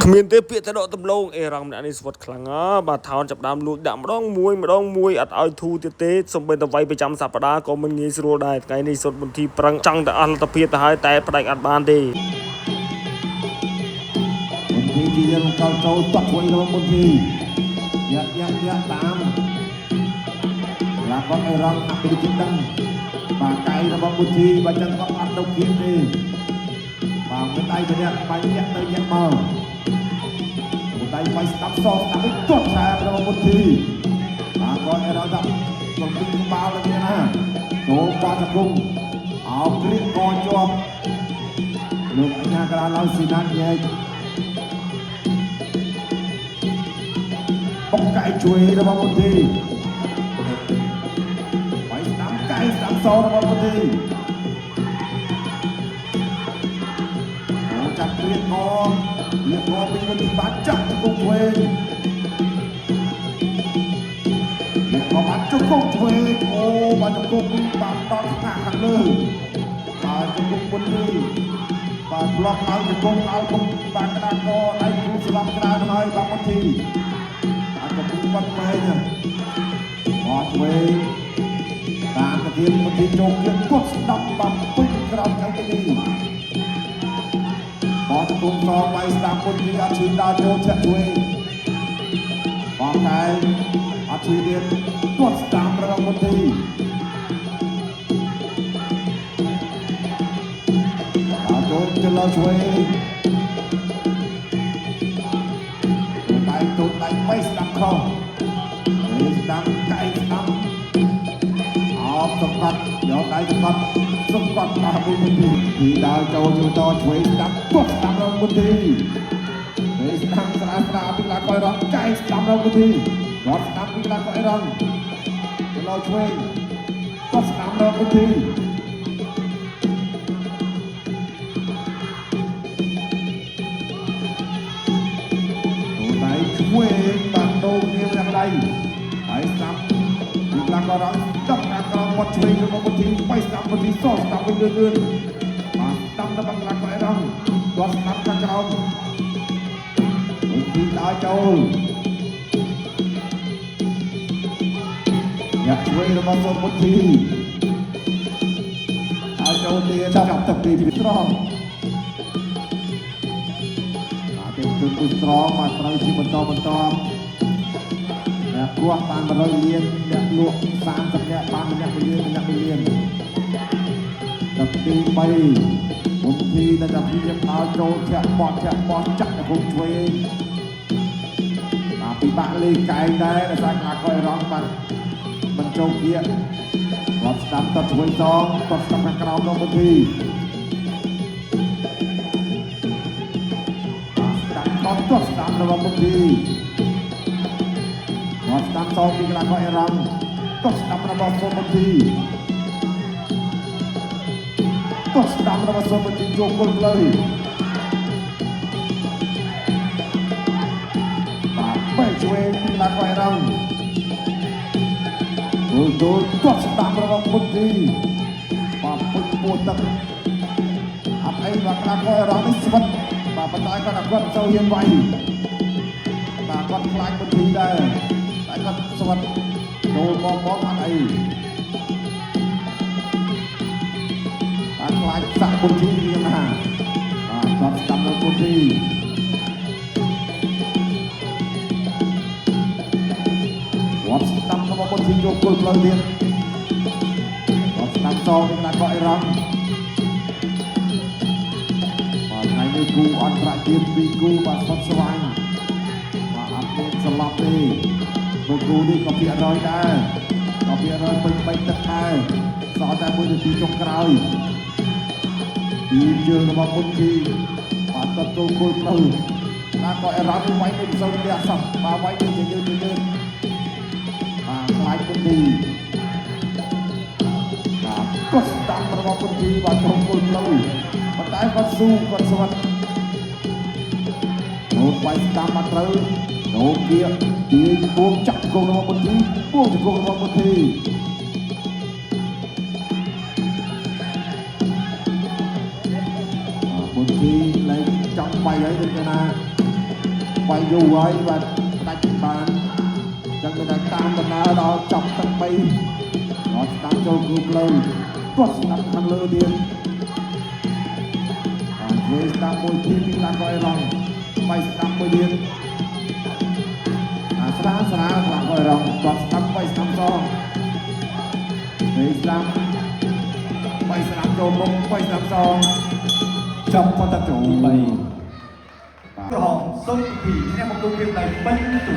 គ្មានទេពាក្យទៅដកដំឡូងអេរ៉ង់ម្នាក់នេះស្វត់ខ្លាំងបាទថោនចាប់ដើមលួចដាក់ម្ដងមួយអត់ឲ្យធូរទៀតទេសំបីតវៃប្រចាំសប្តាហ៍ក៏មិនងាយស្រួលដែរថ្ងៃនេះសុទ្ធមន្ទីរប្រឹងចង់តែអស់លទ្ធភាពទៅហើយតែផ្ដាច់អត់បានទេមន្ទីរជាយើងកោចូលតាក់មួយរបស់មន្ទីរយ៉ាក់តាមឡាគាត់អេរ៉ង់ហាក់ពីជិះដឹងបាទកៃរបស់មន្ទីរបើចឹងក៏អត់ទៅគៀនទេបាទមិនដៃម្នាក់បាញ់ញាក់ទៅញាក់មកដៃវាយស្ដាប់សងស្ដាប់ឲ្យទាត់តែរបស់មន្ទីរបាទគាត់អេរ៉ង់ដាក់បំពេញក្បាលទៅណាចូលបាត់ជង្គង់អោគ្រីកកជាប់លោកអញ្ញាក្រាឡើងស៊ីណាត់ញែកបុកកែជួយរបស់មន្ទីរវាយស្ដាប់កែស្ដាប់សងរបស់មន្ទីរចាប់គ្រីកកពីមន្ទីរបាត់ចាក់ជង្គង់ឆ្វេងមកបាត់ជង្គង់ឆ្វេងអូបាត់ជង្គង់ពីបាត់ដល់ខាងលើបាទជង្គង់មន្ទីរបាទប្លុកឲ្យជង្គង់ឲ្យគុំបាទក្តារកដៃគូស្លាប់ក្តារហើយបាទមន្ទីរអាចទៅបាត់ទៅណាមកឆ្វេងតាមទៅទៀតមន្ទីរចូលគៀបគាត់ស្ដាប់បាទពេញក្រោមខាងនេះបោះគុំកវាយស្ដាប់មន្ទីរអត់ឈឺដល់ចូលចាក់ឆ្វេងបោះកែអត់ឈឺទៀតគាត់ស្ដាប់របស់មន្ទីរបាទចូលចន្លោះឆ្វេងដៃវាយស្ដាប់ខុសស្ដាប់កែស្ដាប់អោបសង្កត់យកដៃសង្កត់បាទមន្ទីរពីដើរចូលយូតឆ្វេងស្ដាប់គាត់ស្ដាប់របស់មន្ទីរពេលស្ដាប់ស្រាលពីឡាកយរងកែស្ដាប់របស់មន្ទីរគាត់ស្ដាប់ពីឡាកយរងចន្លោះឆ្វេងគាត់ស្ដាប់របស់មន្ទីរឆ្វេងបាទដូរគ្នាយ៉ាងដៃហើយស្ដាប់ពីឡាកយរងស្ដាប់ខាងក្រោមគាត់ឆ្វេងរបស់មន្ទីរไปស្ដាប់មន្ទីរសោះស្ដាប់វិញលឿនបាទស្ដាប់ដល់បាក់ឡាកយរងគាត់ស្ដាប់ខាងក្រោមមន្ទីរដើរចូលអ្នកឆ្វេងរបស់មន្ទីរហើយចូលទៀតចាប់ទឹកពីត្រង់បាទទៅគឺត្រង់មកត្រូវជាបន្តអ្នកគោះបាន100លានអ្នកលក់30នាក់បានម្នាក់1លានទឹកទី3មន្ទីរនៅតែព្យាយាមឲ្យចូលធាក់បត់ចាក់ទៅគុំឆ្វេងបាទពិបាកលេងកែងដែរដោយសារការកយរងបាទមិនចូលគៀកគាត់ស្ដាប់តឆ្វេងសងគាត់ស្ដាប់ខាងក្រោមរបស់មន្ទីរស្ដាប់គាត់ស្ដាប់របស់មន្ទីរគាត់ស្ដាប់សងពីកន្លះកយរងគាត់ស្ដាប់របស់មន្ទីរគាត់ស្ដាប់របស់មន្ទីរចូលគល់ផ្លូវបាទបែកឆ្វេងពីកន្លះកយរងចូលគាត់ស្ដាប់របស់មន្ទីរបាទពុជពួតទឹកអត់អីបាទកន្លះកយរងនេះស្វិតបាទប៉ុន្តែគាត់ចូលហ៊ានវាយបាទគាត់ខ្លាចមន្ទីរដែរតែគាត់ស្វិតចូលមកអត់អីបាទខ្លាចសាក់មន្ទីរយ៉ាងណាបាទគាត់ស្ដាប់នៅមន្ទីរគាត់ស្ដាប់របស់មន្ទីរយកគល់ផ្លូវទៀតគាត់ស្ដាប់សងពីកន្លះកយរងបាទថ្ងៃនេះគូអន្តរជាតិ2គូបាទសុទ្ធស្វែងបាទអត់មានស្លាប់ទេគូនេះក៏ភាគរយដែរក៏ភាគរយពេញ3ទឹកដែរសល់តែ1នាទីចុងក្រោយពីជើងរបស់មន្ទីរបាទទទួលគល់ផ្លូវណាក៏អេរ៉ាប់វាយមិនសូវលះសោះបាទវាយទៅយឺតបាទខ្លាចមន្ទីរបាទក៏ស្ដាប់របស់មន្ទីរបាទចូលគល់ផ្លូវប៉ុន្តែគាត់ស៊ូគាត់ស្វិតនោះវាយស្ដាប់មកត្រូវនោះវាទាញពួងចាក់គងរបស់មន្ទីរពួងជង្គង់របស់មន្ទីរមន្ទីរឡើងចង់ bay ấy được cái nào bay dù ấy và đánh bàn chẳng người đánh tam và nào đó chọc tận bay nó đang cho group lâu tuột nằm thằng lơ điên với đang môi thiên là coi lòng bay đang môi điên sáng là coi lòng tuột đang bay sáng so với đang bay sáng cho bông bay sáng so trong con tập chủ bảy. Hòn Sơn thì em một công việc này bánh tủ